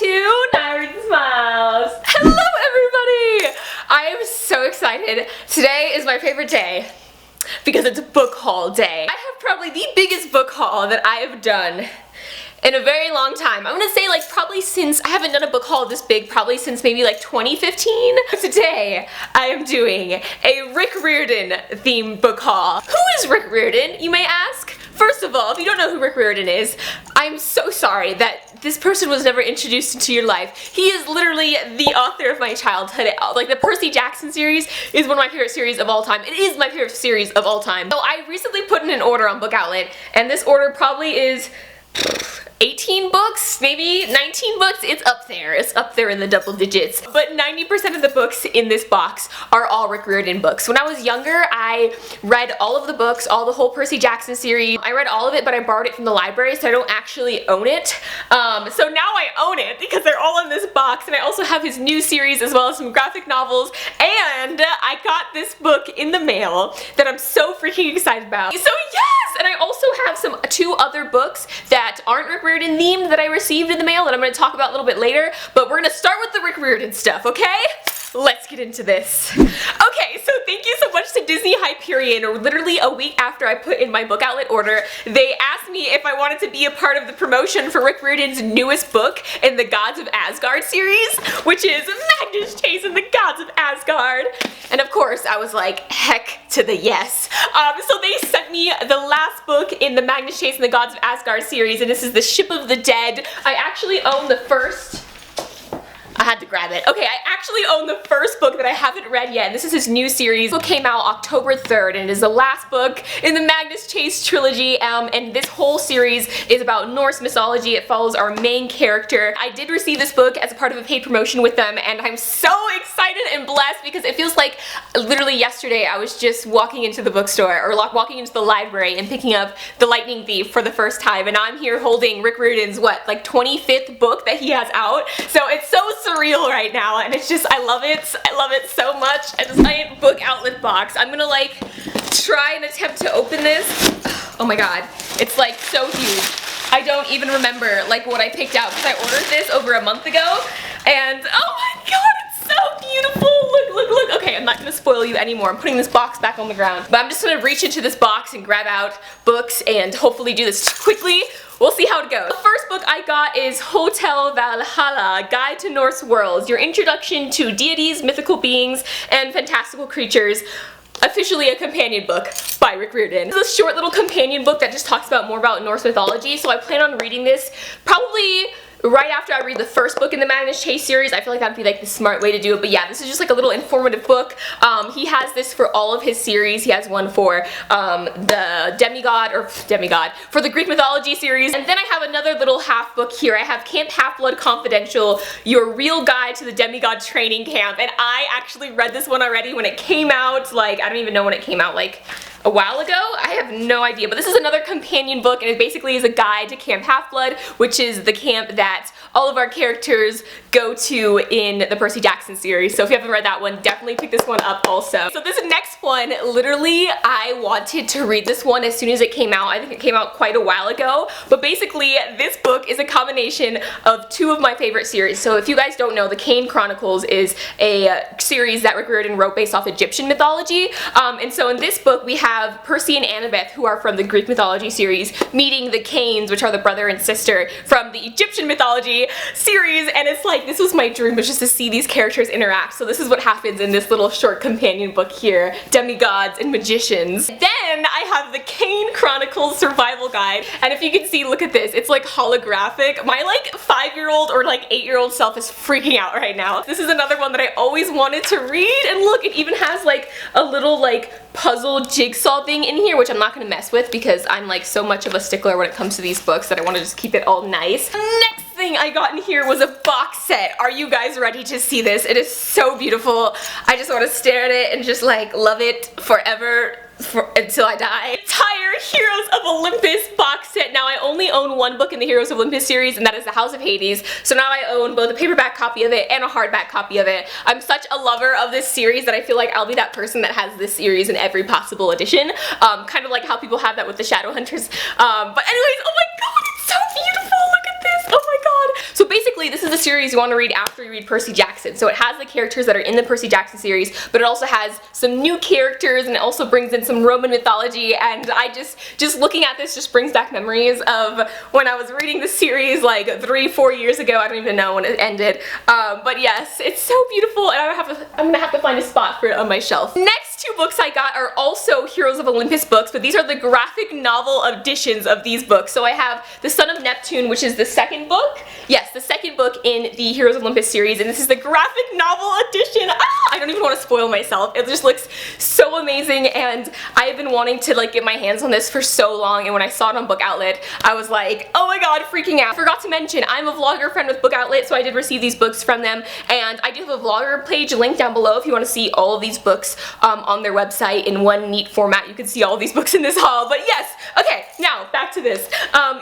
to NayaReadsandSmiles. Hello everybody! I am so excited. Today is my favorite day because it's book haul day. I have probably the biggest book haul that I have done in a very long time. I'm gonna say like probably since, I haven't done a book haul this big probably since maybe like 2015. Today I am doing a Rick Riordan themed book haul. Who is Rick Riordan, you may ask? First of all, if you don't know who Rick Riordan is, I'm so sorry that this person was never introduced into your life. He is literally the author of my childhood. Like the Percy Jackson series is one of my favorite series of all time. It is my favorite series of all time. So I recently put in an order on Book Outlet, and this order probably is 18 books, maybe 19 books. It's up there. It's up there in the double digits. But 90% of the books in this box are all Rick Riordan books. When I was younger, I read all of the books, all the whole Percy Jackson series. I read all of it, but I borrowed it from the library, so I don't actually own it. So now I own it because they're all in this box, and I also have his new series as well as some graphic novels, and I got this book in the mail that I'm so freaking excited about. So yes! And I also have two other books that aren't Rick Riordan themed that I received in the mail that I'm going to talk about a little bit later, but we're going to start with the Rick Riordan stuff, okay? Let's get into this. Okay, so thank you so much to Disney-Hyperion. Literally a week after I put in my Book Outlet order, they asked me if I wanted to be a part of the promotion for Rick Riordan's newest book in the Gods of Asgard series, which is Magnus Chase and the Gods of Asgard. And of course, I was like, heck to the yes. So they sent me the last book in the Magnus Chase and the Gods of Asgard series, and this is The Ship of the Dead. I actually own the first. I had to grab it. Okay, I actually own the first book that I haven't read yet, and this is his new series. The book came out October 3rd, and it is the last book in the Magnus Chase trilogy, and this whole series is about Norse mythology. It follows our main character. I did receive this book as a part of a paid promotion with them, and I'm so excited and blessed because it feels like literally yesterday I was just walking into the bookstore, or walking into the library and picking up The Lightning Thief for the first time, and I'm here holding Rick Riordan's, what, like 25th book that he has out. So it's so surreal right now, and it's just, I love it so much. And this giant Book Outlet box, I'm gonna like try and attempt to open this. Oh my god, it's like so huge. I don't even remember like what I picked out because I ordered this over a month ago, and oh my god, it's so beautiful. Look. Okay, I'm not gonna spoil you anymore. I'm putting this box back on the ground, but I'm just gonna reach into this box and grab out books and hopefully do this quickly. We'll see how it goes. The first book I got is Hotel Valhalla, Guide to Norse Worlds, your introduction to deities, mythical beings, and fantastical creatures. Officially a companion book by Rick Riordan. This is a short little companion book that just talks about more about Norse mythology, so I plan on reading this probably right after I read the first book in the Magnus Chase series. I feel like that would be like the smart way to do it, but yeah, this is just like a little informative book. He has this for all of his series. He has one for the demigod, for the Greek mythology series, and then I have another little half book here. I have Camp Half-Blood Confidential, your real guide to the demigod training camp, and I actually read this one already when it came out, like, I don't even know when it came out, like a while ago? I have no idea, but this is another companion book, and it basically is a guide to Camp Half-Blood, which is the camp that all of our characters go to in the Percy Jackson series. So if you haven't read that one, definitely pick this one up also. So this next one, literally, I wanted to read this one as soon as it came out. I think it came out quite a while ago, but basically this book is a combination of two of my favorite series. So if you guys don't know, the Kane Chronicles is a series that Rick Riordan wrote based off Egyptian mythology, and so in this book we have Percy and Annabeth, who are from the Greek mythology series, meeting the Kanes, which are the brother and sister from the Egyptian mythology series, and it's like, this was my dream, was just to see these characters interact. So this is what happens in this little short companion book here, demigods and magicians. Then I have the Kane Chronicles survival guide, and if you can see, look at this, it's like holographic. My like 5-year-old or like 8-year-old self is freaking out right now. This is another one that I always wanted to read, and look, it even has like a little like puzzle jigsaw thing in here, which I'm not gonna mess with because I'm like so much of a stickler when it comes to these books that I want to just keep it all nice. Next thing I got in here was a box set. Are you guys ready to see this? It is so beautiful. I just want to stare at it and just like love it forever. Until I die. Entire Heroes of Olympus box set. Now I only own one book in the Heroes of Olympus series, and that is The House of Hades. So now I own both a paperback copy of it and a hardback copy of it. I'm such a lover of this series that I feel like I'll be that person that has this series in every possible edition. Kind of like how people have that with the Shadowhunters. But anyways, oh my god, it's so beautiful. Look at this. Oh my god. So basically basically, this is a series you want to read after you read Percy Jackson. So it has the characters that are in the Percy Jackson series, but it also has some new characters, and it also brings in some Roman mythology, and I just looking at this just brings back memories of when I was reading the series like 3-4 years ago. I don't even know when it ended. But yes, it's so beautiful, and I'm gonna have to find a spot for it on my shelf. Next two books I got are also Heroes of Olympus books, but these are the graphic novel editions of these books. So I have The Son of Neptune, which is the second book. Yes, the second book in the Heroes of Olympus series, and this is the graphic novel edition. Ah, I don't even want to spoil myself. It just looks so amazing, and I have been wanting to like get my hands on this for so long, and when I saw it on Book Outlet, I was like, oh my god, freaking out. I forgot to mention, I'm a vlogger friend with Book Outlet, so I did receive these books from them, and I do have a vlogger page linked down below if you want to see all of these books on their website in one neat format. You can see all of these books in this haul, but yes, okay, now back to this.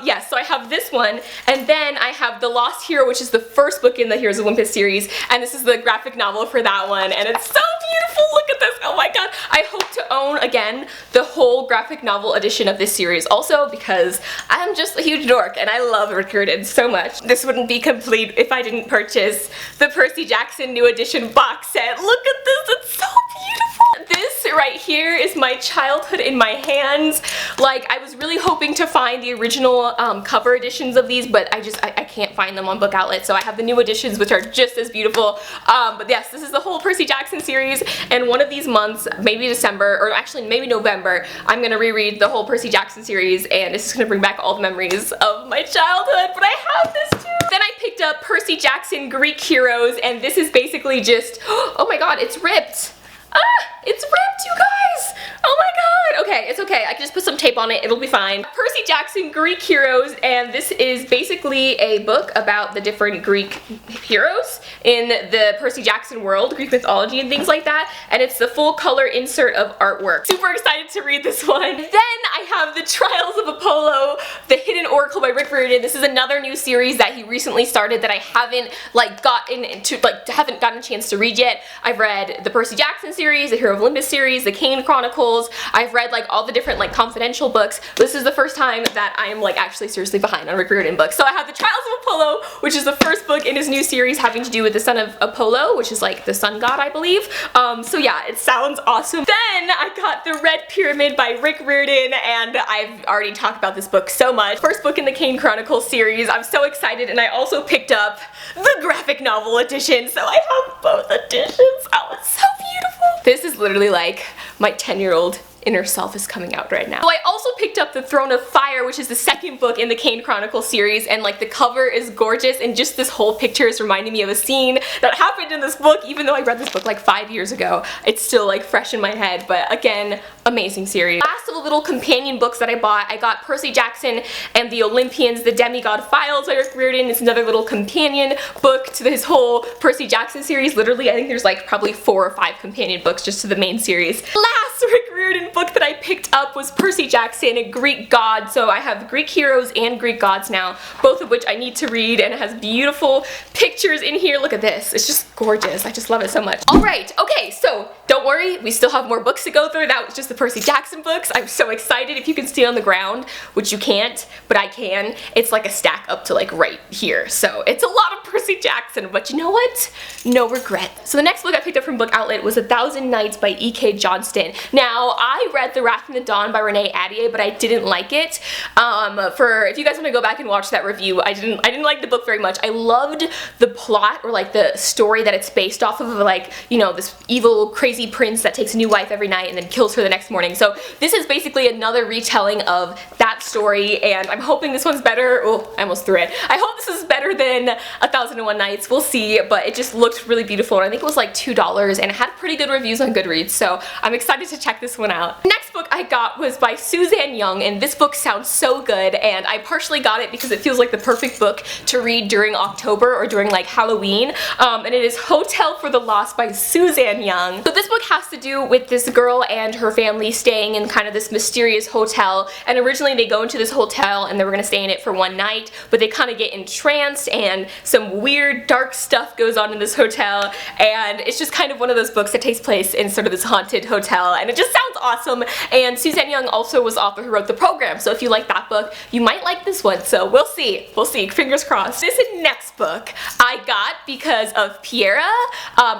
Yes, so I have this one, and then I have The Lost Hero, which is the first book in the Heroes of Olympus series, and this is the graphic novel for that one, and it's so beautiful. Look at this. Oh my god. I hope to own, again, the whole graphic novel edition of this series also, because I'm just a huge dork, and I love Rick Riordan so much. This wouldn't be complete if I didn't purchase the Percy Jackson new edition box set. Look at this. It's so beautiful. This right here is my childhood in my hands. Like, I was really hoping to find the original cover editions of these, but I can't find them on Book Outlet, so I have the new editions, which are just as beautiful. But yes, this is the whole Percy Jackson series, and one of these months, maybe December, or actually maybe November, I'm gonna reread the whole Percy Jackson series, and it's just gonna bring back all the memories of my childhood, but I have this too. Then I picked up Percy Jackson Greek Heroes, and this is basically just, oh my god, it's ripped. Ah, it's ripped, you guys! Oh my god! Okay, it's okay. I can just put some tape on it. It'll be fine. Percy Jackson Greek Heroes, and this is basically a book about the different Greek heroes in the Percy Jackson world, Greek mythology and things like that, and it's the full color insert of artwork. Super excited to read this one. Then I have The Trials of Apollo, The Hidden Oracle by Rick Riordan. This is another new series that he recently started that I haven't haven't gotten a chance to read yet. I've read the Percy Jackson series, the Hero of Olympus series, the Kane Chronicles. I've read like all the different like confidential books. This is the first time that I am like actually seriously behind on Rick Riordan books. So I have The Trials of Apollo, which is the first book in his new series having to do with the son of Apollo, which is like the sun god, I believe. So yeah, it sounds awesome. Then I got The Red Pyramid by Rick Riordan, and I've already talked about this book so much. First book in the Kane Chronicles series. I'm so excited, and I also picked up the graphic novel edition, so I have both editions. Oh, it's so beautiful. This is literally like my 10-year-old inner self is coming out right now. So I also picked up The Throne of Fire, which is the second book in the Kane Chronicles series, and like the cover is gorgeous, and just this whole picture is reminding me of a scene that happened in this book. Even though I read this book like 5 years ago, it's still like fresh in my head, but again, amazing series. Last of the little companion books that I bought, I got Percy Jackson and the Olympians, The Demigod Files by Rick Riordan. It's another little companion book to his whole Percy Jackson series. Literally, I think there's like probably 4 or 5 companion books just to the main series. Last Rick Riordan book that I picked up was Percy Jackson, a Greek God. So I have Greek heroes and Greek gods now, both of which I need to read, and it has beautiful pictures in here. Look at this. It's just gorgeous. I just love it so much. Alright, okay, so don't worry, we still have more books to go through. That was just the Percy Jackson books. I'm so excited. If you can see it on the ground, which you can't, but I can, it's like a stack up to like right here. So it's a lot of Percy Jackson, but you know what? No regret. So the next book I picked up from Book Outlet was 1,000 Nights by E.K. Johnston. Now, I read The Wrath and the Dawn by Renee Ahdieh, but I didn't like it. If you guys want to go back and watch that review, I didn't like the book very much. I loved the plot, or like the story that it's based off of, like, you know, this evil, crazy prince that takes a new wife every night and then kills her the next morning. So this is basically another retelling of that story, and I'm hoping this one's better. Oh, I almost threw it. I hope this is better than 1001 Nights. We'll see, but it just looked really beautiful, and I think it was like $2, and it had pretty good reviews on Goodreads, so I'm excited to check this one out. Next book I got was by Suzanne Young, and this book sounds so good, and I partially got it because it feels like the perfect book to read during October or during like Halloween, and it is Hotel for the Lost by Suzanne Young. So this book has to do with this girl and her family staying in kind of this mysterious hotel, and originally they go into this hotel and they were going to stay in it for one night, but they kind of get entranced and some weird dark stuff goes on in this hotel, and it's just kind of one of those books that takes place in sort of this haunted hotel, and it just sounds awesome, And Suzanne Young also was the author who wrote The Program, so if you like that book, you might like this one, so we'll see. We'll see, fingers crossed. This next book I got because of Piera,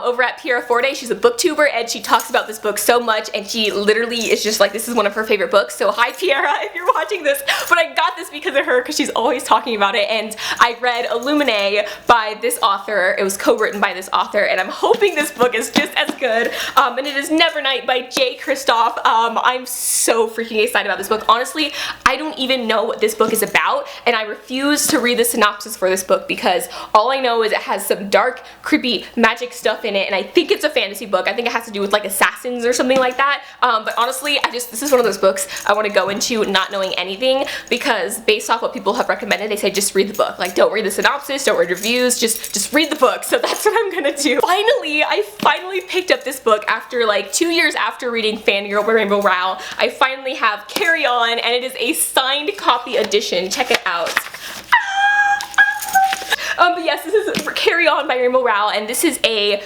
over at Piera Forte. She's a booktuber and she talks about this book so much, and she literally is just like, this is one of her favorite books, so hi Piera if you're watching this. But I got this because of her, because she's always talking about it, and I read Illuminae by this author. It was co-written by this author, and I'm hoping this book is just as good. And it is Nevernight by J. Kristoff. I'm so freaking excited about this book. Honestly, I don't even know what this book is about, and I refuse to read the synopsis for this book because all I know is it has some dark, creepy magic stuff in it, and I think it's a fantasy book. I think it has to do with like assassins or something like that. But honestly, this is one of those books I want to go into not knowing anything, because based off what people have recommended, they say just read the book. Like, don't read the synopsis, don't read reviews, just read the book. So that's what I'm gonna do. Finally, I finally picked up this book after like 2 years after reading Fangirl by Rainbow Rowell. I finally have Carry On, and it is a signed copy edition. Check it out. But yes, this is Carry On by Rainbow Rowell, and this is a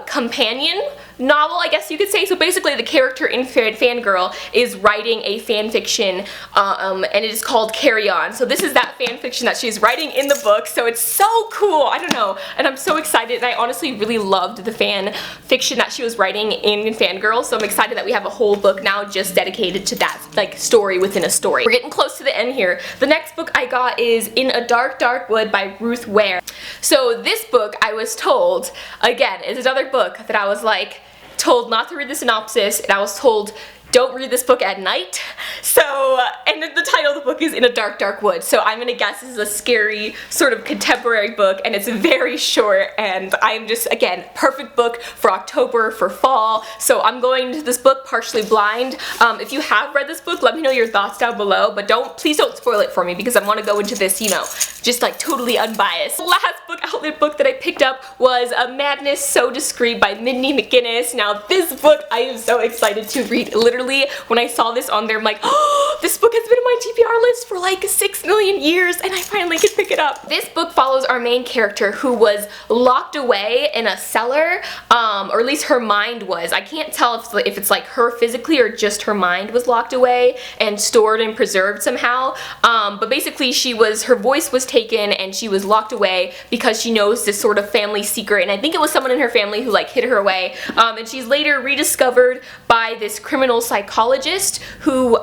companion novel, I guess you could say. So basically the character in Fangirl is writing a fan fiction, and it is called Carry On. So this is that fan fiction that she's writing in the book, so it's so cool, I don't know, and I'm so excited, and I honestly really loved the fan fiction that she was writing in Fangirl, so I'm excited that we have a whole book now just dedicated to that, like, story within a story. We're getting close to the end here. The next book I got is In a Dark, Dark Wood by Ruth Ware. So this book, I was told, again, is another book that I was like, told not to read the synopsis, and I was told don't read this book at night. So, and the title of the book is In a Dark, Dark Wood. So I'm gonna guess this is a scary sort of contemporary book, and it's very short, and I'm just, again, perfect book for October, for fall. So I'm going into this book partially blind. If you have read this book, let me know your thoughts down below, but please don't spoil it for me, because I want to go into this, you know, just like totally unbiased. The last book outlet book that I picked up was A Madness So Discreet by Mindy McGinnis. Now this book I am so excited to read. Literally, when I saw this on there, I'm like, oh, this book has been on my TBR list for like 6 million years, and I finally can pick it up. This book follows our main character who was locked away in a cellar, or at least her mind was. I can't tell if it's like her physically or just her mind was locked away and stored and preserved somehow. But basically her voice was taken and she was locked away because she knows this sort of family secret, and I think it was someone in her family who like hid her away, and she's later rediscovered by this criminal psychologist who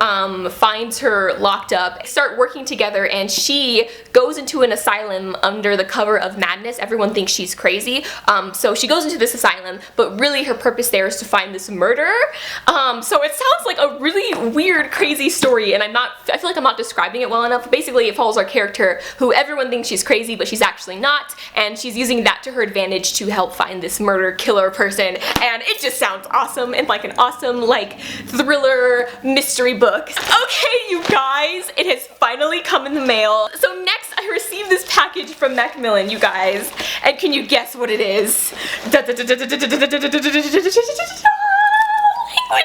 finds her locked up. They start working together, and she goes into an asylum under the cover of madness. Everyone thinks she's crazy, so she goes into this asylum, but really her purpose there is to find this murderer. So it sounds like a really weird, crazy story, and I feel like I'm not describing it well enough. Basically, it follows our character who everyone thinks she's crazy, but she's actually not, and she's using that to her advantage to help find this murder killer person, and it just sounds awesome, and like an awesome, like, thriller mystery book. Okay, you guys, it has finally come in the mail. So next I received this package from Macmillan, you guys, and can you guess what it is? Language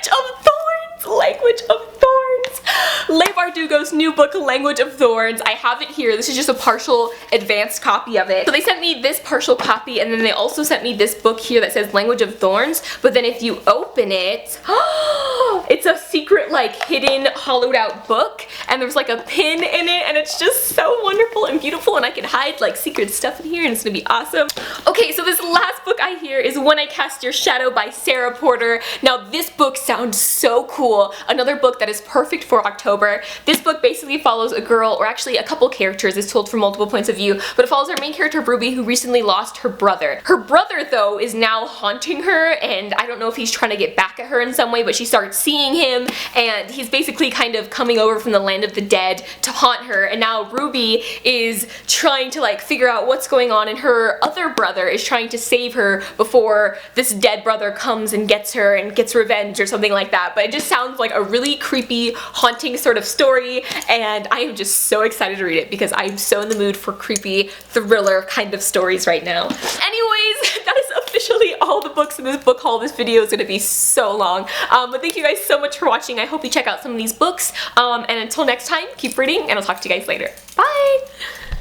of Thorns! Language of Thorns! Leigh Bardugo's new book, Language of Thorns. I have it here. This is just a partial advanced copy of it. So they sent me this partial copy, and then they also sent me this book here that says Language of Thorns, but then if you open it, it's a secret, like, hidden, hollowed out book, and there's like a pin in it, and it's just so wonderful and beautiful, and I can hide like secret stuff in here, and it's gonna be awesome. Okay, so this last book I hear is When I Cast Your Shadow by Sarah Porter. Now this book sounds so cool. Another book that is perfect for October. This book basically follows a girl, or actually a couple characters. It's told from multiple points of view, but it follows our main character Ruby, who recently lost her brother. Her brother, though, is now haunting her, and I don't know if he's trying to get back at her in some way, but she starts seeing him, and he's basically kind of coming over from the land of the dead to haunt her, and now Ruby is trying to like figure out what's going on, and her other brother is trying to save her before this dead brother comes and gets her and gets revenge or something like that. But it just sounds like a really creepy, haunting sort of story, and I am just so excited to read it because I'm so in the mood for creepy thriller kind of stories right now. Anyways, that is officially all the books in this book haul. This video is going to be so long, but thank you guys so much for watching. I hope you check out some of these books, and until next time, keep reading, and I'll talk to you guys later. Bye!